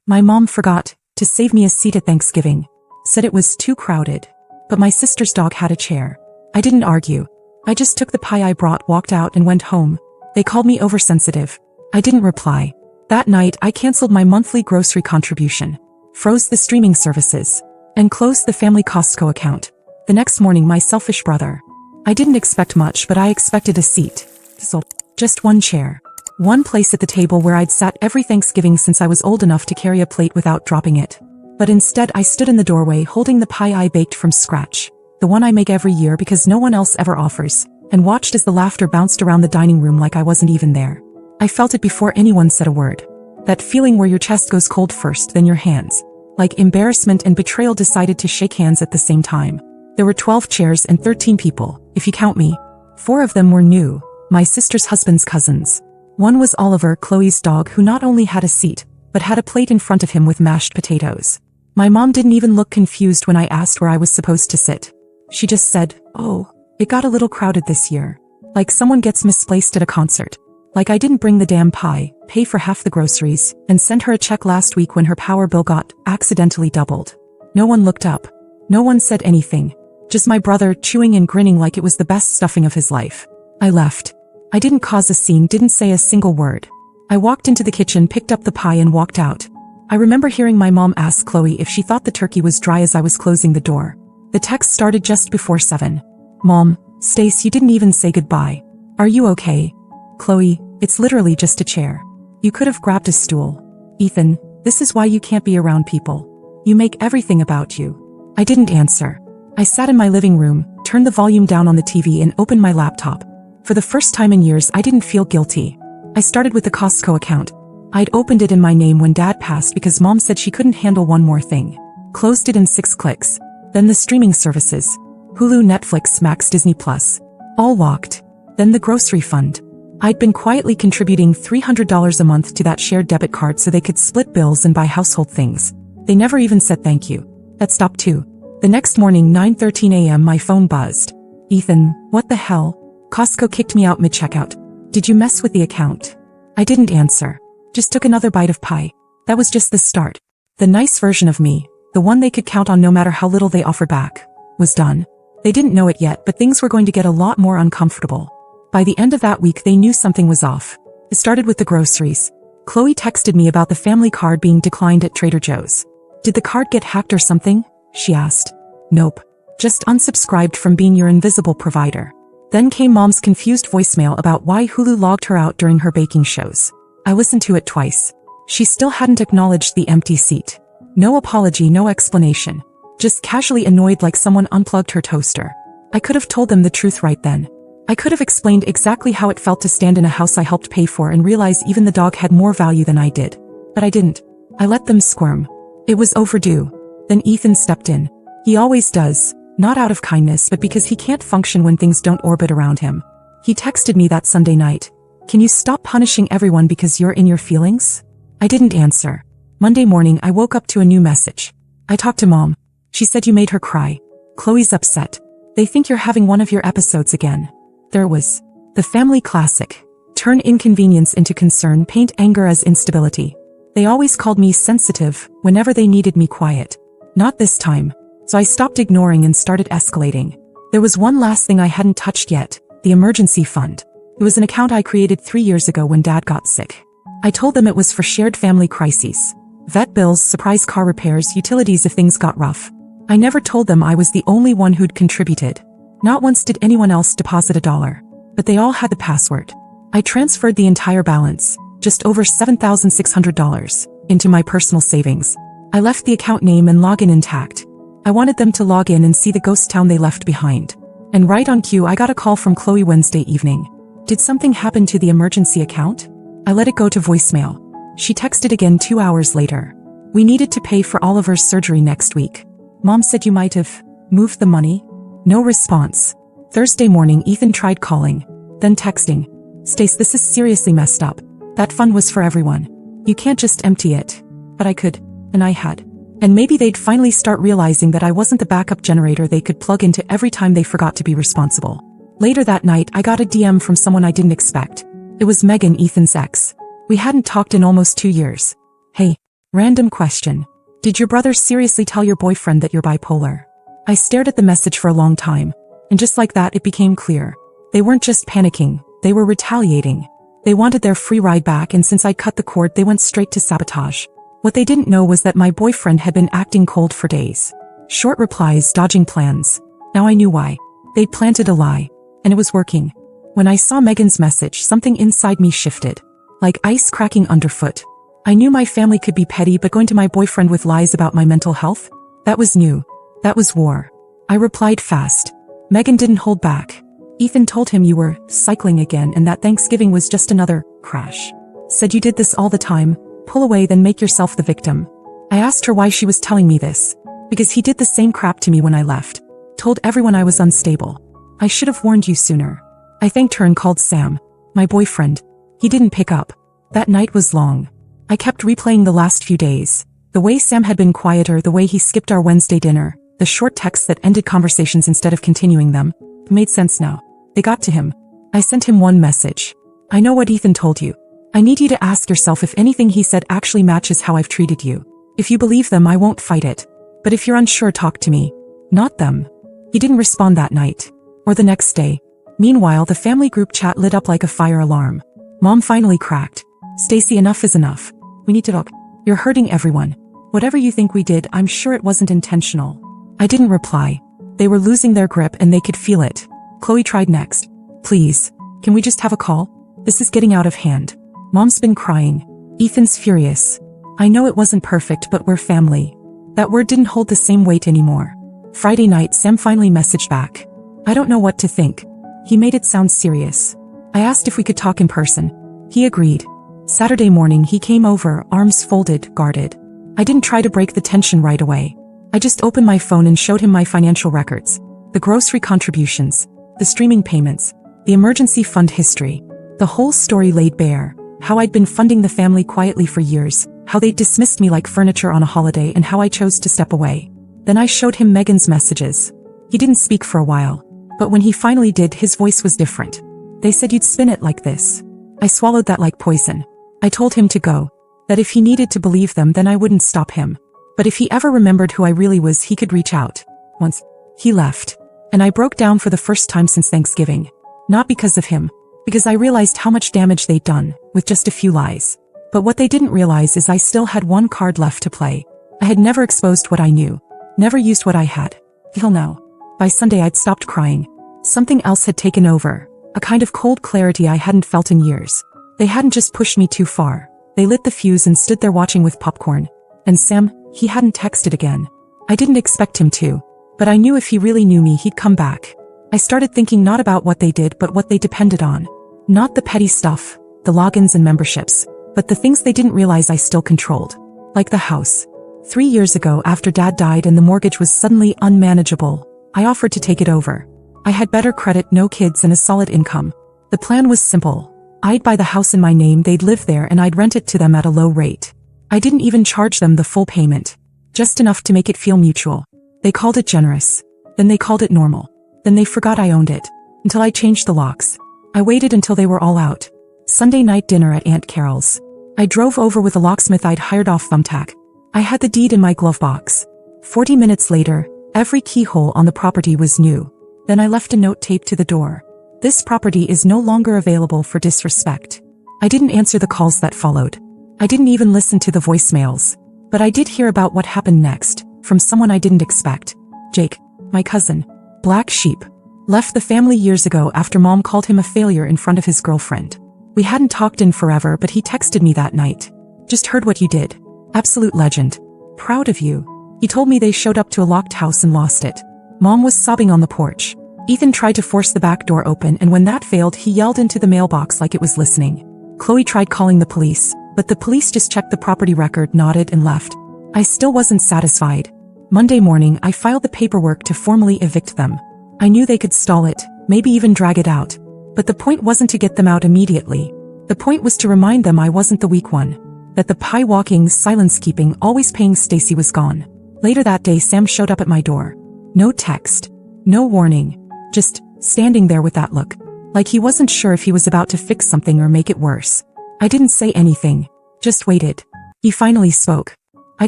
My mom forgot to save me a seat at Thanksgiving. Said it was too crowded. But my sister's dog had a chair. I didn't argue. I just took the pie I brought, walked out and went home. They called me oversensitive. I didn't reply. That night I canceled my monthly grocery contribution, froze the streaming services, and closed the family Costco account. The next morning my selfish brother. I didn't expect much, but I expected a seat. So, just one chair. One place at the table where I'd sat every Thanksgiving since I was old enough to carry a plate without dropping it. But instead I stood in the doorway holding the pie I baked from scratch, the one I make every year because no one else ever offers, and watched as the laughter bounced around the dining room like I wasn't even there. I felt it before anyone said a word. That feeling where your chest goes cold first, then your hands. Like embarrassment and betrayal decided to shake hands at the same time. There were 12 chairs and 13 people, if you count me. 4 of them were new, my sister's husband's cousins. One was Oliver, Chloe's dog, who not only had a seat, but had a plate in front of him with mashed potatoes. My mom didn't even look confused when I asked where I was supposed to sit. She just said, "Oh, it got a little crowded this year." Like someone gets misplaced at a concert. Like I didn't bring the damn pie, pay for half the groceries, and send her a check last week when her power bill got accidentally doubled. No one looked up. No one said anything. Just my brother chewing and grinning like it was the best stuffing of his life. I left. I didn't cause a scene, didn't say a single word. I walked into the kitchen, picked up the pie and walked out. I remember hearing my mom ask Chloe if she thought the turkey was dry as I was closing the door. The text started just before 7. "Mom, Stace, you didn't even say goodbye. Are you okay? Chloe, it's literally just a chair. You could have grabbed a stool. Ethan, this is why you can't be around people. You make everything about you." I didn't answer. I sat in my living room, turned the volume down on the TV and opened my laptop. For the first time in years I didn't feel guilty. I started with the Costco account. I'd opened it in my name when Dad passed because Mom said she couldn't handle one more thing. Closed it in 6 clicks. Then the streaming services. Hulu, Netflix, Max, Disney Plus. All walked. Then the grocery fund. I'd been quietly contributing $300 a month to that shared debit card so they could split bills and buy household things. They never even said thank you. That stopped too. The next morning, 9:13 a.m., my phone buzzed. "Ethan, what the hell? Costco kicked me out mid-checkout. Did you mess with the account?" I didn't answer. Just took another bite of pie. That was just the start. The nice version of me, the one they could count on no matter how little they offered back, was done. They didn't know it yet, but things were going to get a lot more uncomfortable. By the end of that week they knew something was off. It started with the groceries. Chloe texted me about the family card being declined at Trader Joe's. "Did the card get hacked or something?" she asked. "Nope. Just unsubscribed from being your invisible provider." Then came Mom's confused voicemail about why Hulu logged her out during her baking shows. I listened to it twice. She still hadn't acknowledged the empty seat. No apology, no explanation. Just casually annoyed like someone unplugged her toaster. I could have told them the truth right then. I could have explained exactly how it felt to stand in a house I helped pay for and realize even the dog had more value than I did. But I didn't. I let them squirm. It was overdue. Then Ethan stepped in. He always does. Not out of kindness, but because he can't function when things don't orbit around him. He texted me that Sunday night. "Can you stop punishing everyone because you're in your feelings?" I didn't answer. Monday morning I woke up to a new message. "I talked to Mom. She said you made her cry. Chloe's upset. They think you're having one of your episodes again." There was. The family classic. Turn inconvenience into concern, paint anger as instability. They always called me sensitive whenever they needed me quiet. Not this time. So I stopped ignoring and started escalating. There was one last thing I hadn't touched yet, the emergency fund. It was an account I created 3 years ago when Dad got sick. I told them it was for shared family crises. Vet bills, surprise car repairs, utilities if things got rough. I never told them I was the only one who'd contributed. Not once did anyone else deposit $1. But they all had the password. I transferred the entire balance, just over $7,600, into my personal savings. I left the account name and login intact. I wanted them to log in and see the ghost town they left behind. And right on cue I got a call from Chloe Wednesday evening. "Did something happen to the emergency account?" I let it go to voicemail. She texted again 2 hours later. "We needed to pay for Oliver's surgery next week. Mom said you might have moved the money?" No response. Thursday morning Ethan tried calling, then texting. "Stace, this is seriously messed up. That fund was for everyone. You can't just empty it." But I could. And I had. And maybe they'd finally start realizing that I wasn't the backup generator they could plug into every time they forgot to be responsible. Later that night I got a DM from someone I didn't expect. It was Megan, Ethan's ex. We hadn't talked in almost 2 years. "Hey, Random question. Did your brother seriously tell your boyfriend that you're bipolar? I stared at the message for a long time, and just like that it became clear. They weren't just panicking, they were retaliating. They wanted their free ride back, and since I cut the cord they went straight to sabotage. What they didn't know was that my boyfriend had been acting cold for days. Short replies, dodging plans. Now I knew why. They'd planted a lie, and it was working. When I saw Megan's message, something inside me shifted. Like ice cracking underfoot. I knew my family could be petty, but going to my boyfriend with lies about my mental health? That was new. That was war. I replied fast. Megan didn't hold back. Ethan told him you were cycling again and that Thanksgiving was just another crash. Said you did this all the time, pull away then make yourself the victim. I asked her why she was telling me this. Because he did the same crap to me when I left. Told everyone I was unstable. I should have warned you sooner. I thanked her and called Sam, my boyfriend. He didn't pick up. That night was long. I kept replaying the last few days. The way Sam had been quieter, the way he skipped our Wednesday dinner, the short texts that ended conversations instead of continuing them. It made sense now. They got to him. I sent him one message. I know what Ethan told you. I need you to ask yourself if anything he said actually matches how I've treated you. If you believe them, I won't fight it. But if you're unsure, talk to me. Not them. He didn't respond that night. Or the next day. Meanwhile, the family group chat lit up like a fire alarm. Mom finally cracked. Stacy, enough is enough. We need to talk. You're hurting everyone. Whatever you think we did, I'm sure it wasn't intentional. I didn't reply. They were losing their grip and they could feel it. Chloe tried next. Please, can we just have a call? This is getting out of hand. Mom's been crying. Ethan's furious. I know it wasn't perfect, but we're family. That word didn't hold the same weight anymore. Friday night, Sam finally messaged back. I don't know what to think. He made it sound serious. I asked if we could talk in person. He agreed. Saturday morning he came over, arms folded, guarded. I didn't try to break the tension right away. I just opened my phone and showed him my financial records. The grocery contributions. The streaming payments, the emergency fund history, the whole story laid bare, how I'd been funding the family quietly for years, how they'd dismissed me like furniture on a holiday, and how I chose to step away. Then I showed him Megan's messages. He didn't speak for a while, but when he finally did, his voice was different. They said you'd spin it like this. I swallowed that like poison. I told him to go, that if he needed to believe them then I wouldn't stop him. But if he ever remembered who I really was, he could reach out. Once, he left. And I broke down for the first time since Thanksgiving. Not because of him, because I realized how much damage they'd done, with just a few lies. But what they didn't realize is I still had one card left to play. I had never exposed what I knew, never used what I had. Till now. By Sunday I'd stopped crying. Something else had taken over, a kind of cold clarity I hadn't felt in years. They hadn't just pushed me too far. They lit the fuse and stood there watching with popcorn. And Sam, he hadn't texted again. I didn't expect him to. But I knew if he really knew me, he'd come back. I started thinking not about what they did, but what they depended on. Not the petty stuff, the logins and memberships, but the things they didn't realize I still controlled. Like the house. 3 years ago, after Dad died and the mortgage was suddenly unmanageable, I offered to take it over. I had better credit, no kids, and a solid income. The plan was simple. I'd buy the house in my name, they'd live there, and I'd rent it to them at a low rate. I didn't even charge them the full payment. Just enough to make it feel mutual. They called it generous. Then they called it normal. Then they forgot I owned it. Until I changed the locks. I waited until they were all out. Sunday night dinner at Aunt Carol's. I drove over with a locksmith I'd hired off Thumbtack. I had the deed in my glove box. 40 minutes later, every keyhole on the property was new. Then I left a note taped to the door. This property is no longer available for disrespect. I didn't answer the calls that followed. I didn't even listen to the voicemails. But I did hear about what happened next. From someone I didn't expect. Jake, my cousin, black sheep, left the family years ago after Mom called him a failure in front of his girlfriend. We hadn't talked in forever, but he texted me that night. Just heard what you did. Absolute legend. Proud of you. He told me they showed up to a locked house and lost it. Mom was sobbing on the porch. Ethan tried to force the back door open, and when that failed, he yelled into the mailbox like it was listening. Chloe tried calling the police, but the police just checked the property record, nodded, and left. I still wasn't satisfied. Monday morning, I filed the paperwork to formally evict them. I knew they could stall it, maybe even drag it out. But the point wasn't to get them out immediately. The point was to remind them I wasn't the weak one. That the pie-walking, silence-keeping, always paying Stacy was gone. Later that day, Sam showed up at my door. No text. No warning. Just standing there with that look. Like he wasn't sure if he was about to fix something or make it worse. I didn't say anything. Just waited. He finally spoke. I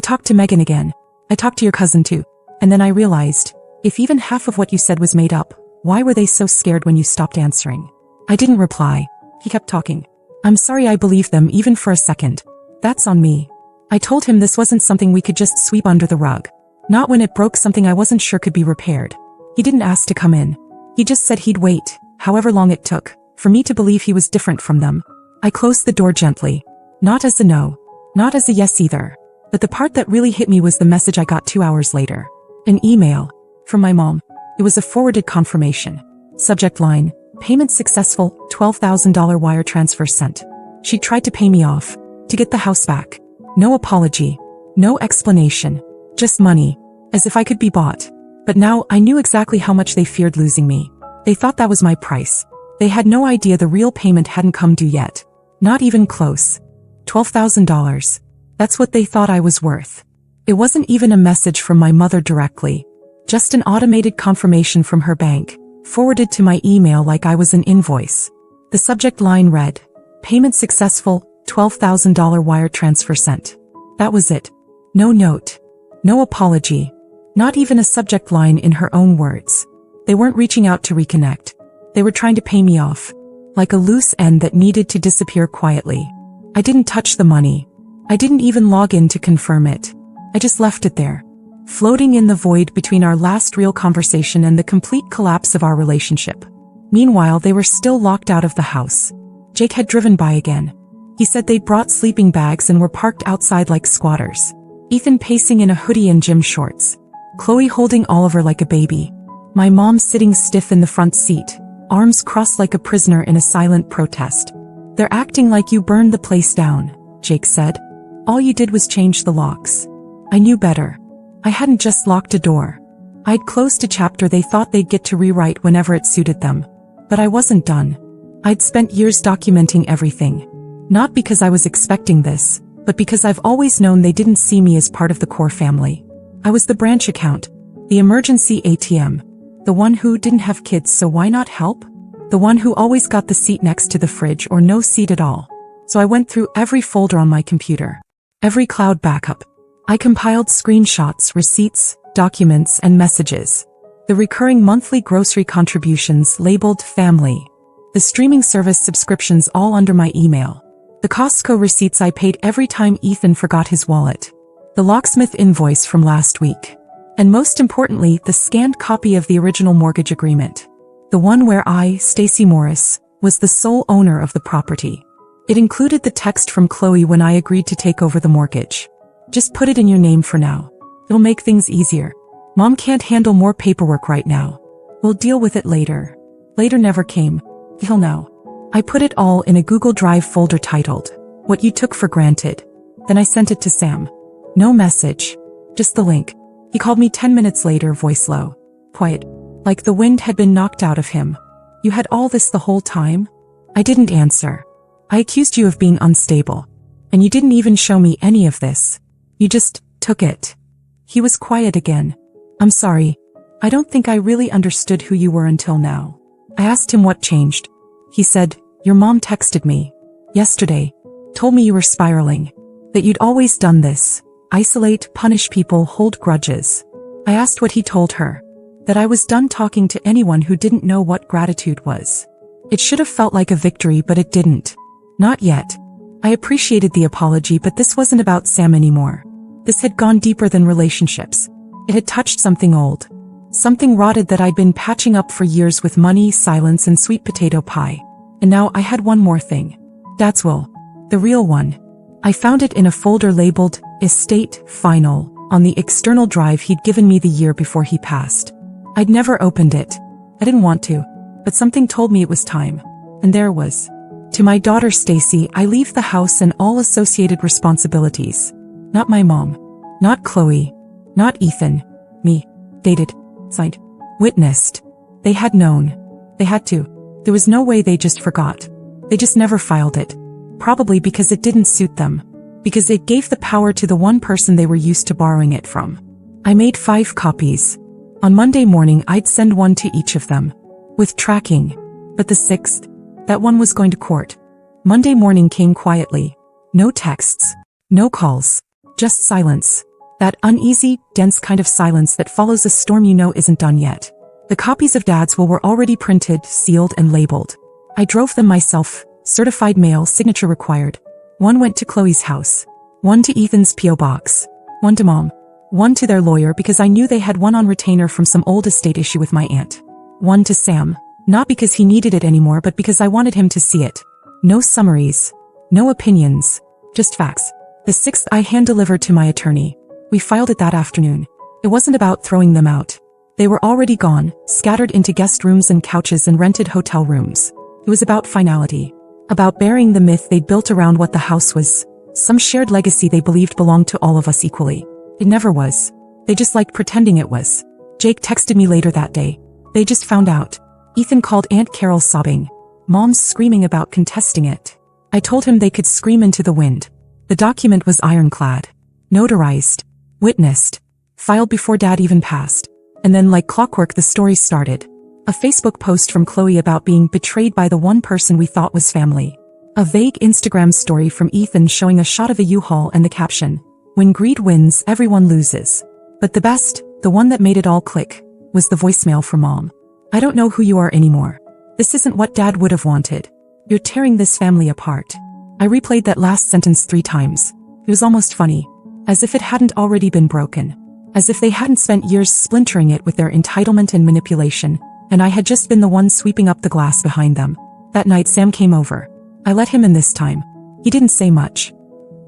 talked to Megan again. I talked to your cousin too. And then I realized, if even half of what you said was made up, why were they so scared when you stopped answering? I didn't reply. He kept talking. I'm sorry I believed them even for a second. That's on me. I told him this wasn't something we could just sweep under the rug. Not when it broke something I wasn't sure could be repaired. He didn't ask to come in. He just said he'd wait, however long it took, for me to believe he was different from them. I closed the door gently. Not as a no. Not as a yes either. But the part that really hit me was the message I got 2 hours later. An email. From my mom. It was a forwarded confirmation. Subject line, payment successful, $12,000 wire transfer sent. She tried to pay me off. To get the house back. No apology. No explanation. Just money. As if I could be bought. But now I knew exactly how much they feared losing me. They thought that was my price. They had no idea the real payment hadn't come due yet. Not even close. $12,000. That's what they thought I was worth. It wasn't even a message from my mother directly. Just an automated confirmation from her bank, forwarded to my email like I was an invoice. The subject line read, payment successful, $12,000 wire transfer sent. That was it. No note. No apology. Not even a subject line in her own words. They weren't reaching out to reconnect. They were trying to pay me off. Like a loose end that needed to disappear quietly. I didn't touch the money. I didn't even log in to confirm it. I just left it there. Floating in the void between our last real conversation and the complete collapse of our relationship. Meanwhile, they were still locked out of the house. Jake had driven by again. He said they'd brought sleeping bags and were parked outside like squatters. Ethan pacing in a hoodie and gym shorts. Chloe holding Oliver like a baby. My mom sitting stiff in the front seat, arms crossed like a prisoner in a silent protest. They're acting like you burned the place down, Jake said. All you did was change the locks. I knew better. I hadn't just locked a door. I'd closed a chapter they thought they'd get to rewrite whenever it suited them. But I wasn't done. I'd spent years documenting everything. Not because I was expecting this, but because I've always known they didn't see me as part of the core family. I was the branch account, the emergency ATM, the one who didn't have kids so why not help? The one who always got the seat next to the fridge or no seat at all. So I went through every folder on my computer. Every cloud backup. I compiled screenshots, receipts, documents, and messages. The recurring monthly grocery contributions labeled family. The streaming service subscriptions all under my email. The Costco receipts I paid every time Ethan forgot his wallet. The locksmith invoice from last week. And most importantly, the scanned copy of the original mortgage agreement. The one where I, Stacey Morris, was the sole owner of the property. It included the text from Chloe when I agreed to take over the mortgage. Just put it in your name for now. It'll make things easier. Mom can't handle more paperwork right now. We'll deal with it later. Later never came. Till now. I put it all in a Google Drive folder titled, What You Took for Granted. Then I sent it to Sam. No message. Just the link. He called me 10 minutes later, voice low. Quiet. Like the wind had been knocked out of him. You had all this the whole time? I didn't answer. I accused you of being unstable. And you didn't even show me any of this. You just took it. He was quiet again. I'm sorry. I don't think I really understood who you were until now. I asked him what changed. He said, your mom texted me. Yesterday. Told me you were spiraling. That you'd always done this. Isolate, punish people, hold grudges. I asked what he told her. That I was done talking to anyone who didn't know what gratitude was. It should have felt like a victory, but it didn't. Not yet. I appreciated the apology, but this wasn't about Sam anymore. This had gone deeper than relationships. It had touched something old. Something rotted that I'd been patching up for years with money, silence, and sweet potato pie. And now I had one more thing. Dad's will. The real one. I found it in a folder labeled, Estate, Final, on the external drive he'd given me the year before he passed. I'd never opened it. I didn't want to, but something told me it was time. And there it was. To my daughter Stacey, I leave the house and all associated responsibilities. Not my mom. Not Chloe. Not Ethan. Me. Dated. Signed. Witnessed. They had known. They had to. There was no way they just forgot. They just never filed it. Probably because it didn't suit them. Because it gave the power to the one person they were used to borrowing it from. I made 5 copies. On Monday morning I'd send one to each of them. With tracking. But the 6th, that one was going to court. Monday morning came quietly. No texts. No calls. Just silence. That uneasy, dense kind of silence that follows a storm you know isn't done yet. The copies of Dad's will were already printed, sealed, and labeled. I drove them myself, certified mail, signature required. One went to Chloe's house. One to Ethan's P.O. box. One to Mom. One to their lawyer because I knew they had one on retainer from some old estate issue with my aunt. One to Sam. Not because he needed it anymore but because I wanted him to see it. No summaries. No opinions. Just facts. The 6th I hand-delivered to my attorney. We filed it that afternoon. It wasn't about throwing them out. They were already gone, scattered into guest rooms and couches and rented hotel rooms. It was about finality. About burying the myth they'd built around what the house was. Some shared legacy they believed belonged to all of us equally. It never was. They just liked pretending it was. Jake texted me later that day. They just found out. Ethan called Aunt Carol sobbing. Mom's screaming about contesting it. I told him they could scream into the wind. The document was ironclad. Notarized. Witnessed. Filed before Dad even passed. And then like clockwork the story started. A Facebook post from Chloe about being betrayed by the one person we thought was family. A vague Instagram story from Ethan showing a shot of a U-Haul and the caption, "When greed wins, everyone loses." But the best, the one that made it all click, was the voicemail from Mom. "I don't know who you are anymore. This isn't what Dad would have wanted. You're tearing this family apart." I replayed that last sentence 3 times. It was almost funny. As if it hadn't already been broken. As if they hadn't spent years splintering it with their entitlement and manipulation, and I had just been the one sweeping up the glass behind them. That night Sam came over. I let him in this time. He didn't say much.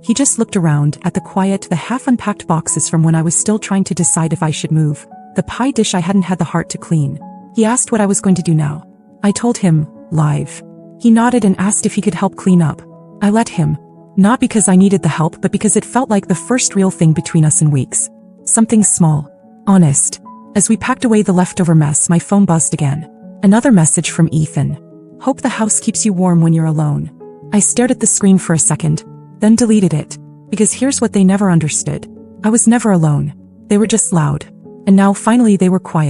He just looked around at the quiet, the half-unpacked boxes from when I was still trying to decide if I should move, the pie dish I hadn't had the heart to clean. He asked what I was going to do now. I told him, live. He nodded and asked if he could help clean up. I let him. Not because I needed the help but because it felt like the first real thing between us in weeks. Something small. Honest. As we packed away the leftover mess, my phone buzzed again. Another message from Ethan. "Hope the house keeps you warm when you're alone." I stared at the screen for a second, then deleted it. Because here's what they never understood. I was never alone. They were just loud. And now finally they were quiet.